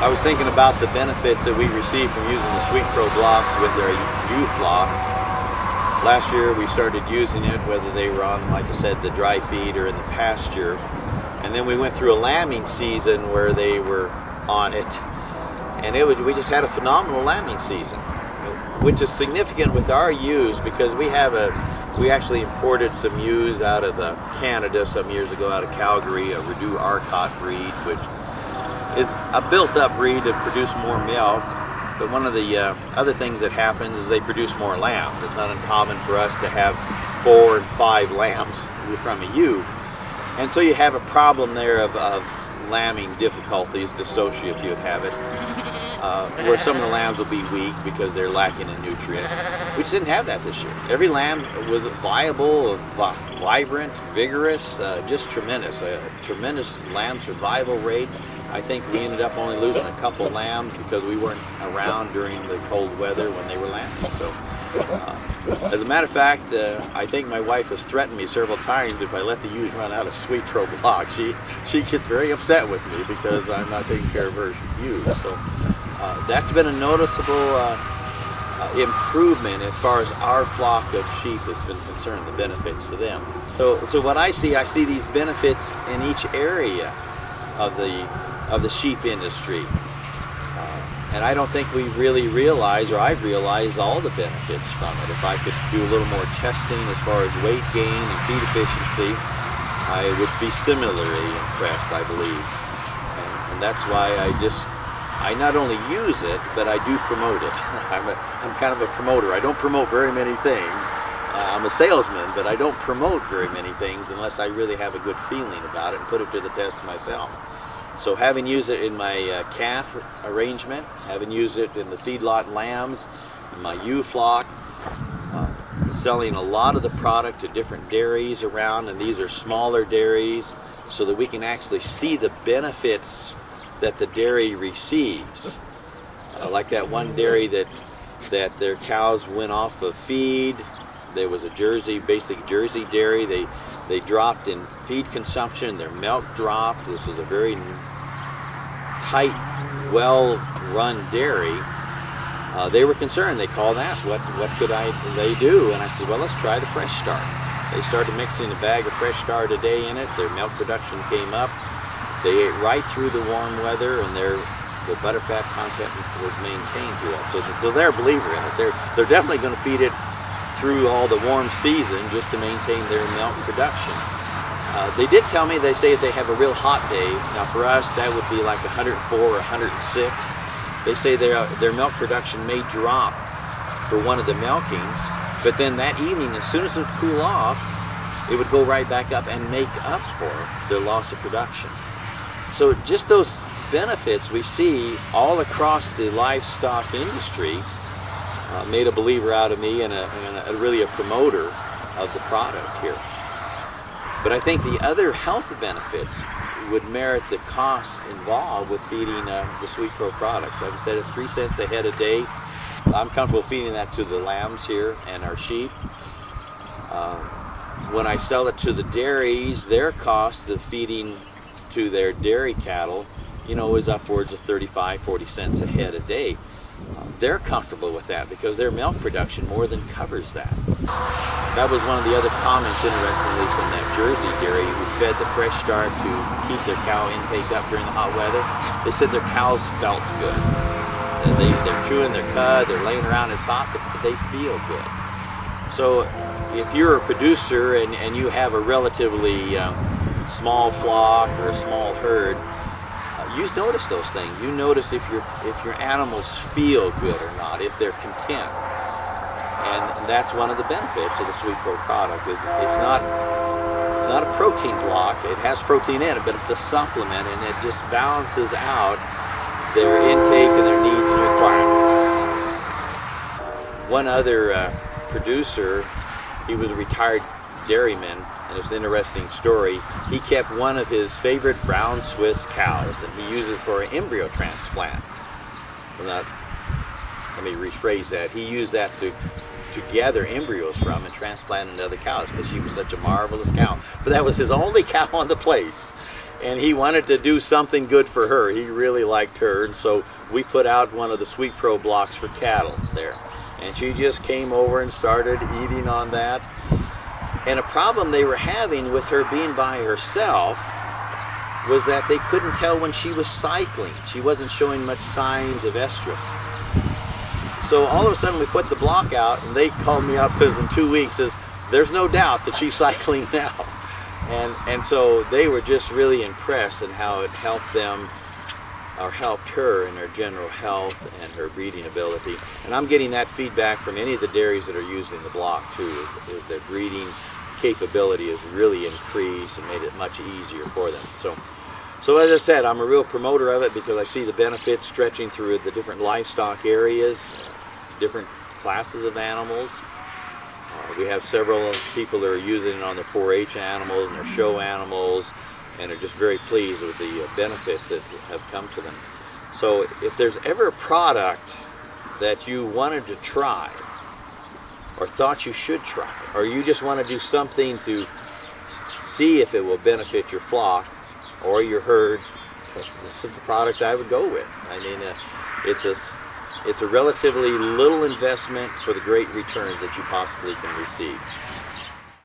I was thinking about the benefits that we receive from using the SweetPro blocks with their U-Flock. Last year we started using it, whether they were on, like I said, the dry feed or in the pasture. And then we went through a lambing season where they were on it. And we just had a phenomenal lambing season, which is significant with our ewes because we actually imported some ewes out of Canada some years ago, out of Calgary, a Rideau Arcot breed, which is a built-up breed to produce more milk. But one of the other things that happens is they produce more lambs. It's not uncommon for us to have 4 and 5 lambs from a ewe. And so you have a problem there of lambing difficulties, dystocia if you would have it, where some of the lambs will be weak because they're lacking a nutrient. We just didn't have that this year. Every lamb was viable, vibrant, vigorous, just tremendous. A tremendous lamb survival rate. I think we ended up only losing a couple lambs because we weren't around during the cold weather when they were lambing. So, as a matter of fact, I think my wife has threatened me several times if I let the ewes run out of SweetPro block. She gets very upset with me because I'm not taking care of her ewes. So that's been a noticeable improvement as far as our flock of sheep has been concerned, the benefits to them. So what I see these benefits in each area of the sheep industry. And I don't think we really realize, or I've realized, all the benefits from it. If I could do a little more testing as far as weight gain and feed efficiency, I would be similarly impressed, I believe. And that's why I not only use it, but I do promote it. I'm kind of a promoter. I don't promote very many things. I'm a salesman, but I don't promote very many things unless I really have a good feeling about it and put it to the test myself. So having used it in my calf arrangement, having used it in the feedlot lambs, in my ewe flock, selling a lot of the product to different dairies around, and these are smaller dairies, so that we can actually see the benefits that the dairy receives. Like that one dairy that their cows went off of feed. There was a basic Jersey dairy. They dropped in feed consumption, their milk dropped. This is a very tight, well-run dairy. They were concerned. They called and asked, what could they do? And I said, well, let's try the Fresh Start. They started mixing a bag of Fresh Start a day in it. Their milk production came up. They ate right through the warm weather, and the butterfat content was maintained through that. So they're a believer in it. They're definitely going to feed it through all the warm season just to maintain their milk production. They did tell me, they say if they have a real hot day, now for us that would be like 104 or 106, they say their milk production may drop for one of the milkings, but then that evening, as soon as it would cool off, it would go right back up and make up for their loss of production. So just those benefits we see all across the livestock industry made a believer out of me and really a promoter of the product here. But I think the other health benefits would merit the costs involved with feeding the SweetPro products. Like I said, it's 3 cents a head a day. I'm comfortable feeding that to the lambs here and our sheep. When I sell it to the dairies, their cost of feeding to their dairy cattle, is upwards of 35, 40 cents a head a day. They're comfortable with that because their milk production more than covers that. That was one of the other comments, interestingly, from that Jersey dairy who fed the Fresh Start to keep their cow intake up during the hot weather. They said their cows felt good. And they're chewing their cud, they're laying around, it's hot, but they feel good. So if you're a producer and you have a relatively small flock or a small herd, you notice those things. You notice if your animals feel good or not, if they're content. And that's one of the benefits of the SweetPro product. It's not a protein block. It has protein in it, but it's a supplement, and it just balances out their intake and their needs and requirements. One other producer, he was a retired dairyman, and it's an interesting story. He kept one of his favorite brown Swiss cows, and he used it for an embryo transplant. Well, let me rephrase that. He used that to gather embryos from and transplant into other cows because she was such a marvelous cow. But that was his only cow on the place. and he wanted to do something good for her. He really liked her, and so we put out one of the Sweet Pro blocks for cattle there. And she just came over and started eating on that. And a problem they were having with her being by herself was that they couldn't tell when she was cycling. She wasn't showing much signs of estrus. So all of a sudden we put the block out, and they called me up, says in 2 weeks, says there's no doubt that she's cycling now. And so they were just really impressed in how it helped them, or helped her in her general health and her breeding ability. And I'm getting that feedback from any of the dairies that are using the block too, is their breeding capability has really increased and made it much easier for them. So as I said, I'm a real promoter of it because I see the benefits stretching through the different livestock areas, different classes of animals. We have several people that are using it on their 4-H animals and their show animals, and are just very pleased with the benefits that have come to them. So if there's ever a product that you wanted to try, or thought you should try, or you just want to do something to see if it will benefit your flock or your herd, this is the product I would go with. I mean, it's a relatively little investment for the great returns that you possibly can receive.